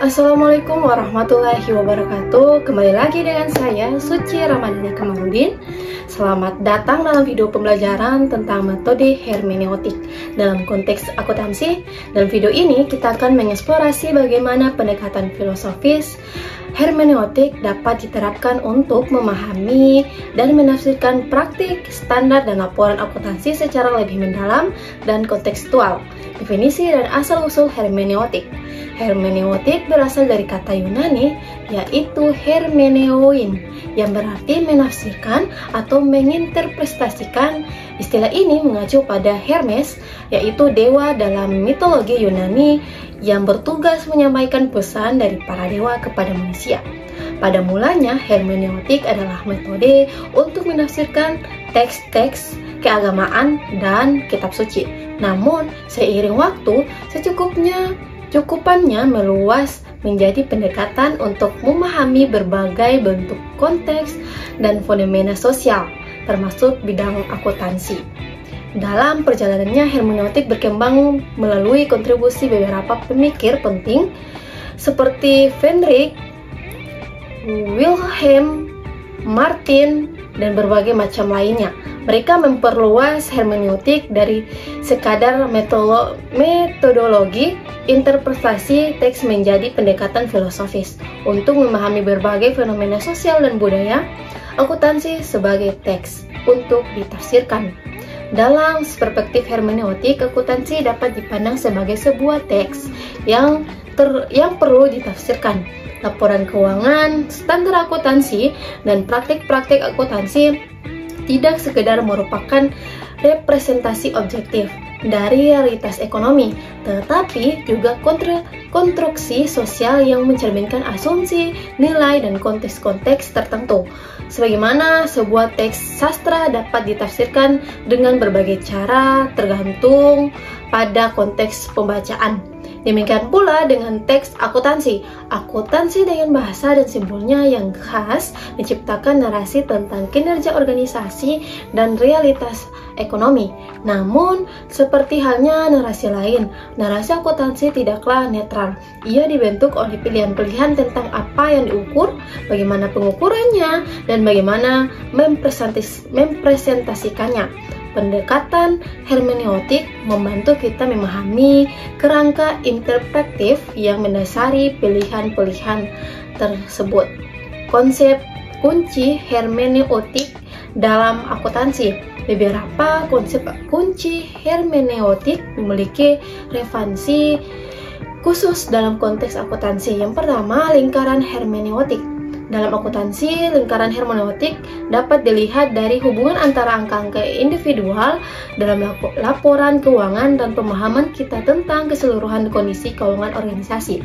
Assalamualaikum warahmatullahi wabarakatuh. Kembali lagi dengan saya Suci Ramadhani Kamarudin. Selamat datang dalam video pembelajaran tentang metode hermeneutik dalam konteks akuntansi. Dalam video ini kita akan mengeksplorasi bagaimana pendekatan filosofis hermeneutik dapat diterapkan untuk memahami dan menafsirkan praktik, standar, dan laporan akuntansi secara lebih mendalam dan kontekstual. Definisi dan asal-usul hermeneutik. Hermeneutik berasal dari kata Yunani, yaitu hermeneoin, yang berarti menafsirkan atau menginterpretasikan. Istilah ini mengacu pada Hermes, yaitu dewa dalam mitologi Yunani yang bertugas menyampaikan pesan dari para dewa kepada manusia. Pada mulanya, hermeneutik adalah metode untuk menafsirkan teks-teks keagamaan dan kitab suci. Namun, seiring waktu, cukupannya meluas menjadi pendekatan untuk memahami berbagai bentuk konteks dan fenomena sosial, termasuk bidang akuntansi. Dalam perjalanannya, hermeneutik berkembang melalui kontribusi beberapa pemikir penting seperti Frederick, Wilhelm Martin, dan berbagai macam lainnya. Mereka memperluas hermeneutik dari sekadar metodologi interpretasi teks menjadi pendekatan filosofis untuk memahami berbagai fenomena sosial dan budaya akuntansi sebagai teks untuk ditafsirkan. Dalam perspektif hermeneutik, akuntansi dapat dipandang sebagai sebuah teks yang perlu ditafsirkan. Laporan keuangan, standar akuntansi, dan praktik-praktik akuntansi tidak sekedar merupakan representasi objektif dari realitas ekonomi, tetapi juga konstruksi sosial yang mencerminkan asumsi, nilai, dan konteks-konteks tertentu. Sebagaimana sebuah teks sastra dapat ditafsirkan dengan berbagai cara tergantung pada konteks pembacaan. Demikian pula dengan teks akuntansi. Akuntansi dengan bahasa dan simbolnya yang khas menciptakan narasi tentang kinerja organisasi dan realitas ekonomi. Namun, seperti halnya narasi lain, narasi akuntansi tidaklah netral. Ia dibentuk oleh pilihan-pilihan tentang apa yang diukur, bagaimana pengukurannya, dan bagaimana mempresentasikannya. Pendekatan hermeneutik membantu kita memahami kerangka interpretif yang mendasari pilihan-pilihan tersebut. Konsep kunci hermeneutik dalam akuntansi. Beberapa konsep kunci hermeneutik memiliki relevansi khusus dalam konteks akuntansi. Yang pertama, lingkaran hermeneutik. Dalam akuntansi, lingkaran hermeneutik dapat dilihat dari hubungan antara angka-angka individual dalam laporan keuangan dan pemahaman kita tentang keseluruhan kondisi keuangan organisasi.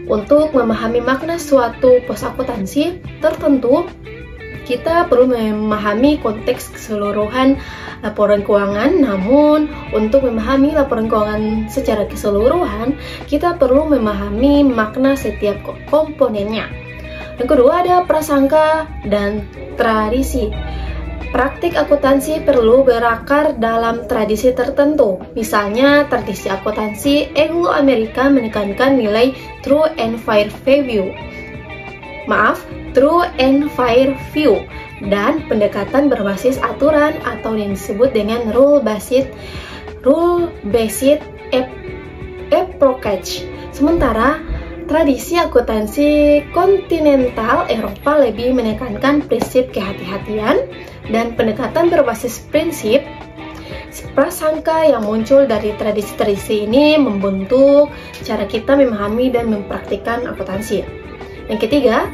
Untuk memahami makna suatu pos akuntansi tertentu, kita perlu memahami konteks keseluruhan laporan keuangan. Namun, untuk memahami laporan keuangan secara keseluruhan, kita perlu memahami makna setiap komponennya. Yang kedua ada prasangka dan tradisi. Praktik akuntansi perlu berakar dalam tradisi tertentu. Misalnya, tradisi akuntansi Anglo-Amerika menekankan nilai true and fair view dan pendekatan berbasis aturan atau yang disebut dengan rule-based approach. Sementara tradisi akuntansi kontinental Eropa lebih menekankan prinsip kehati-hatian dan pendekatan berbasis prinsip prasangka yang muncul dari tradisi-tradisi ini membentuk cara kita memahami dan mempraktikkan akuntansi. Yang ketiga,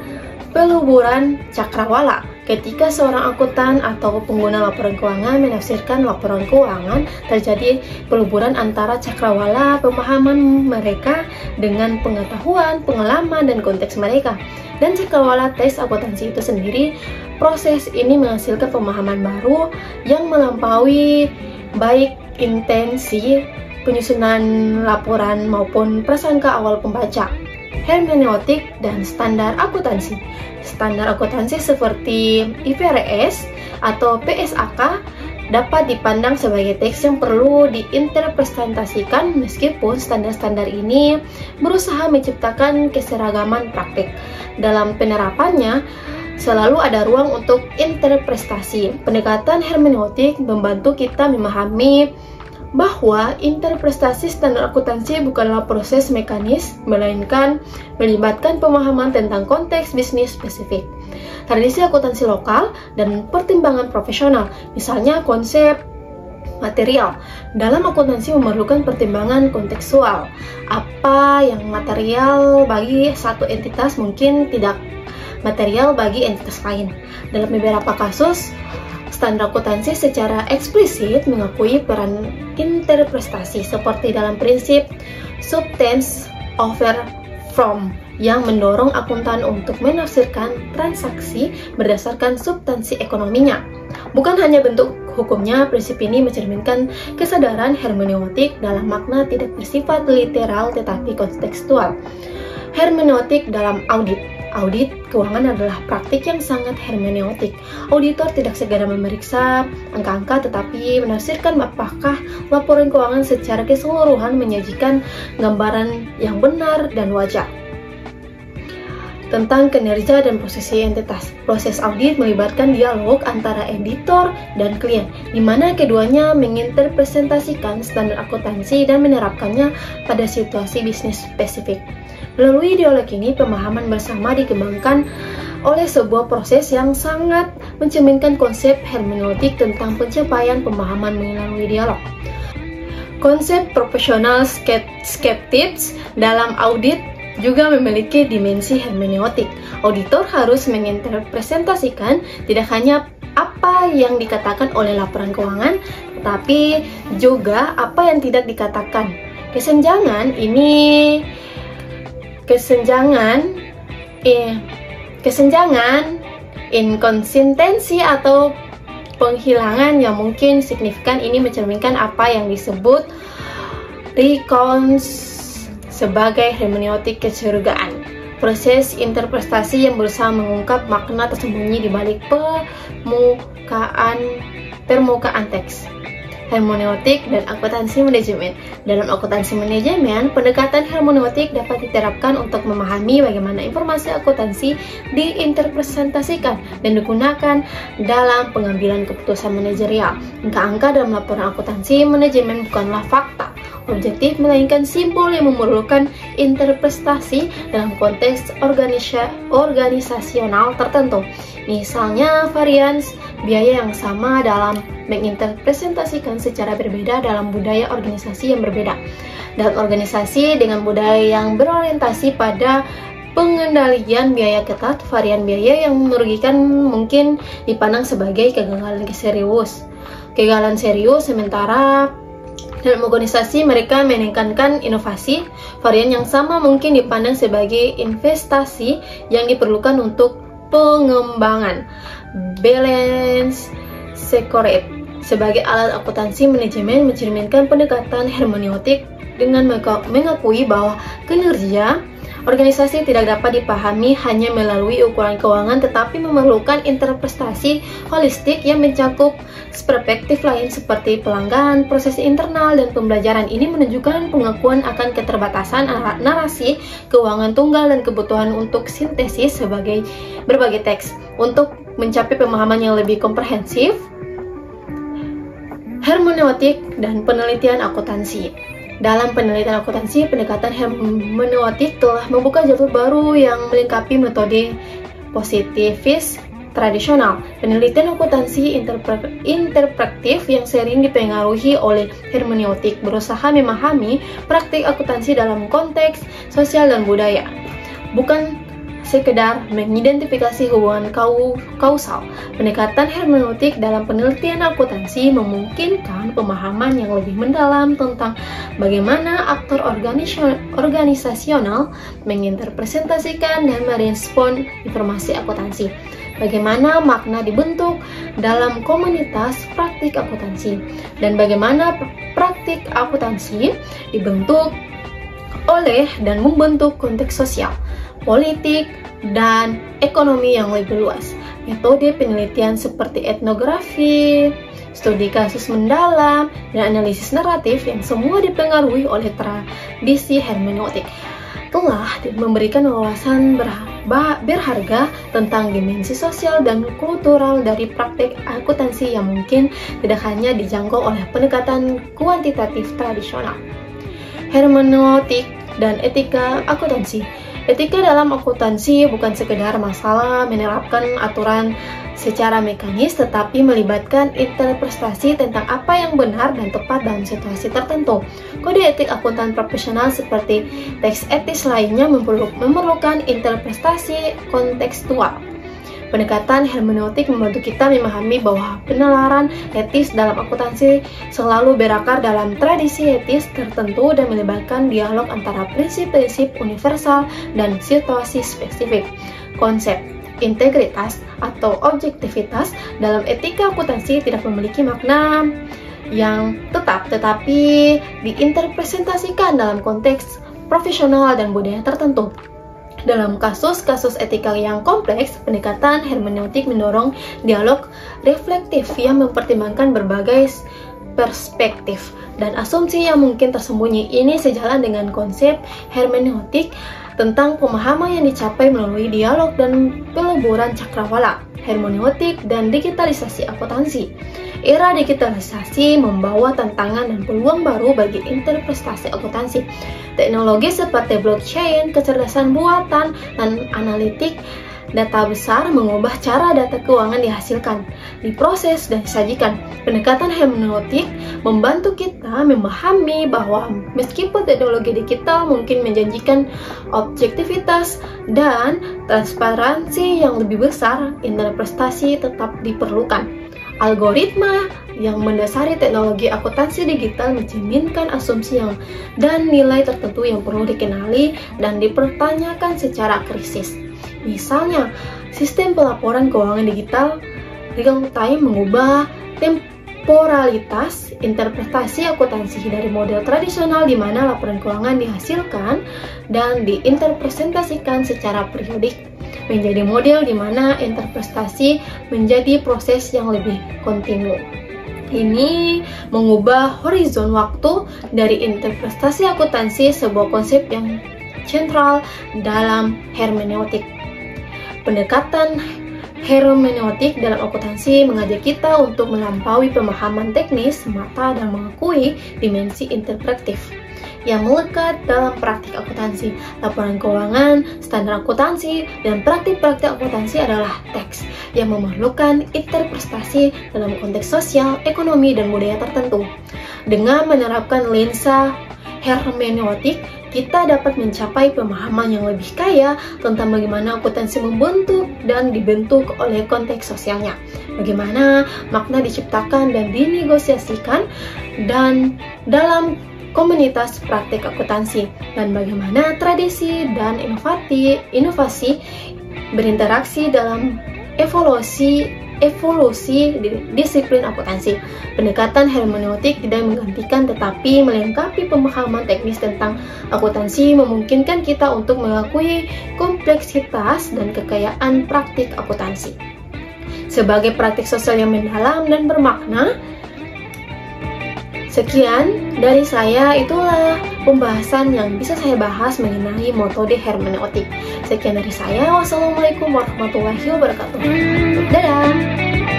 peluburan cakrawala. Ketika seorang akuntan atau pengguna laporan keuangan menafsirkan laporan keuangan, terjadi peluburan antara cakrawala pemahaman mereka dengan pengetahuan, pengalaman, dan konteks mereka. Dan cakrawala teks akuntansi itu sendiri, proses ini menghasilkan pemahaman baru yang melampaui baik intensi penyusunan laporan maupun prasangka awal pembaca. Hermeneutik dan standar akuntansi. Standar akuntansi seperti IFRS atau PSAK dapat dipandang sebagai teks yang perlu diinterpretasikan meskipun standar-standar ini berusaha menciptakan keseragaman praktik. Dalam penerapannya, selalu ada ruang untuk interpretasi. Pendekatan hermeneutik membantu kita memahami bahwa interpretasi standar akuntansi bukanlah proses mekanis, melainkan melibatkan pemahaman tentang konteks bisnis spesifik, tradisi akuntansi lokal, dan pertimbangan profesional. Misalnya konsep material. Dalam akuntansi memerlukan pertimbangan kontekstual. Apa yang material bagi satu entitas mungkin tidak material bagi entitas lain. Dalam beberapa kasus, standar akuntansi secara eksplisit mengakui peran interpretasi seperti dalam prinsip substance over form yang mendorong akuntan untuk menafsirkan transaksi berdasarkan substansi ekonominya. Bukan hanya bentuk hukumnya, prinsip ini mencerminkan kesadaran hermeneutik dalam makna tidak bersifat literal tetapi kontekstual. Hermeneutik dalam audit. Audit keuangan adalah praktik yang sangat hermeneutik. Auditor tidak segera memeriksa angka-angka tetapi menafsirkan apakah laporan keuangan secara keseluruhan menyajikan gambaran yang benar dan wajar tentang kinerja dan posisi entitas. Proses audit melibatkan dialog antara editor dan klien, di mana keduanya menginterpretasikan standar akuntansi dan menerapkannya pada situasi bisnis spesifik. Melalui dialog ini, pemahaman bersama dikembangkan oleh sebuah proses yang sangat mencerminkan konsep hermeneutik tentang pencapaian pemahaman melalui dialog. Konsep profesional skeptis dalam audit juga memiliki dimensi hermeneutik. Auditor harus menginterpretasikan tidak hanya apa yang dikatakan oleh laporan keuangan, tetapi juga apa yang tidak dikatakan. Kesenjangan, inkonsistensi atau penghilangan yang mungkin signifikan ini mencerminkan apa yang disebut sebagai hermeneutik kecurigaan. Proses interpretasi yang berusaha mengungkap makna tersembunyi di balik permukaan teks. Hermeneutik dan akuntansi manajemen. Dalam akuntansi manajemen, pendekatan hermeneutik dapat diterapkan untuk memahami bagaimana informasi akuntansi diinterpretasikan dan digunakan dalam pengambilan keputusan manajerial. Angka-angka dalam laporan akuntansi manajemen bukanlah fakta objektif, melainkan simbol yang memerlukan interpretasi dalam konteks organisasional tertentu. Misalnya, varians biaya yang sama dalam menginterpretasikan secara berbeda dalam budaya organisasi yang berbeda. Dalam organisasi dengan budaya yang berorientasi pada pengendalian biaya ketat, varian biaya yang merugikan mungkin dipandang sebagai kegagalan serius, sementara dalam organisasi mereka menekankan inovasi, varian yang sama mungkin dipandang sebagai investasi yang diperlukan untuk pengembangan. Balance Secret sebagai alat akuntansi manajemen mencerminkan pendekatan hermeneutik dengan mengakui bahwa kinerja organisasi tidak dapat dipahami hanya melalui ukuran keuangan, tetapi memerlukan interpretasi holistik yang mencakup perspektif lain seperti pelanggan, proses internal, dan pembelajaran. Ini menunjukkan pengakuan akan keterbatasan narasi keuangan tunggal dan kebutuhan untuk sintesis sebagai berbagai teks. Untuk mencapai pemahaman yang lebih komprehensif, hermeneutik dan penelitian akuntansi. Dalam penelitian akuntansi, pendekatan hermeneutik telah membuka jalur baru yang melengkapi metode positivis tradisional. Penelitian akuntansi interpretif yang sering dipengaruhi oleh hermeneutik berusaha memahami praktik akuntansi dalam konteks sosial dan budaya, bukan sekedar mengidentifikasi hubungan kausal. Pendekatan hermeneutik dalam penelitian akuntansi memungkinkan pemahaman yang lebih mendalam tentang bagaimana aktor organisasional menginterpretasikan dan merespon informasi akuntansi, bagaimana makna dibentuk dalam komunitas praktik akuntansi, dan bagaimana praktik akuntansi dibentuk oleh dan membentuk konteks sosial, politik, dan ekonomi yang lebih luas. Metode penelitian seperti etnografi, studi kasus mendalam, dan analisis naratif yang semua dipengaruhi oleh tradisi hermeneutik telah memberikan wawasan berharga tentang dimensi sosial dan kultural dari praktik akuntansi yang mungkin tidak hanya dijangkau oleh pendekatan kuantitatif tradisional. Hermeneutik dan etika akuntansi. Etika dalam akuntansi bukan sekedar masalah menerapkan aturan secara mekanis, tetapi melibatkan interpretasi tentang apa yang benar dan tepat dalam situasi tertentu. Kode etik akuntan profesional seperti teks etis lainnya memerlukan interpretasi kontekstual. Pendekatan hermeneutik membantu kita memahami bahwa penalaran etis dalam akuntansi selalu berakar dalam tradisi etis tertentu dan melibatkan dialog antara prinsip-prinsip universal dan situasi spesifik. Konsep integritas atau objektivitas dalam etika akuntansi tidak memiliki makna yang tetap, tetapi diinterpretasikan dalam konteks profesional dan budaya tertentu. Dalam kasus-kasus etika yang kompleks, pendekatan hermeneutik mendorong dialog reflektif yang mempertimbangkan berbagai perspektif dan asumsi yang mungkin tersembunyi. Ini sejalan dengan konsep hermeneutik tentang pemahaman yang dicapai melalui dialog dan peleburan cakrawala, hermeneutik, dan digitalisasi akuntansi. Era digitalisasi membawa tantangan dan peluang baru bagi interpretasi akuntansi. Teknologi seperti blockchain, kecerdasan buatan, dan analitik data besar mengubah cara data keuangan dihasilkan, diproses, dan disajikan. Pendekatan hermeneutik membantu kita memahami bahwa meskipun teknologi digital mungkin menjanjikan objektivitas dan transparansi yang lebih besar, interpretasi tetap diperlukan. Algoritma yang mendasari teknologi akuntansi digital mencerminkan asumsi dan nilai tertentu yang perlu dikenali dan dipertanyakan secara kritis. Misalnya, sistem pelaporan keuangan digital real time mengubah temporalitas interpretasi akuntansi dari model tradisional di mana laporan keuangan dihasilkan dan diinterpretasikan secara periodik menjadi model di mana interpretasi menjadi proses yang lebih kontinu. Ini mengubah horizon waktu dari interpretasi akuntansi, sebuah konsep yang sentral dalam hermeneutik. Pendekatan hermeneutik dalam akuntansi mengajak kita untuk melampaui pemahaman teknis semata dan mengakui dimensi interpretif yang melekat dalam praktik akuntansi. Laporan keuangan, standar akuntansi, dan praktik-praktik akuntansi adalah teks yang memerlukan interpretasi dalam konteks sosial, ekonomi, dan budaya tertentu. Dengan menerapkan lensa hermeneutik, kita dapat mencapai pemahaman yang lebih kaya tentang bagaimana akuntansi membentuk dan dibentuk oleh konteks sosialnya, bagaimana makna diciptakan dan dinegosiasikan dan dalam komunitas praktik akuntansi, dan bagaimana tradisi dan inovasi berinteraksi dalam evolusi disiplin akuntansi. Pendekatan hermeneutik tidak menggantikan tetapi melengkapi pemahaman teknis tentang akuntansi, memungkinkan kita untuk mengakui kompleksitas dan kekayaan praktik akuntansi sebagai praktik sosial yang mendalam dan bermakna. Sekian dari saya, itulah pembahasan yang bisa saya bahas mengenai metode hermeneutik. Sekian dari saya, wassalamualaikum warahmatullahi wabarakatuh. Dadah!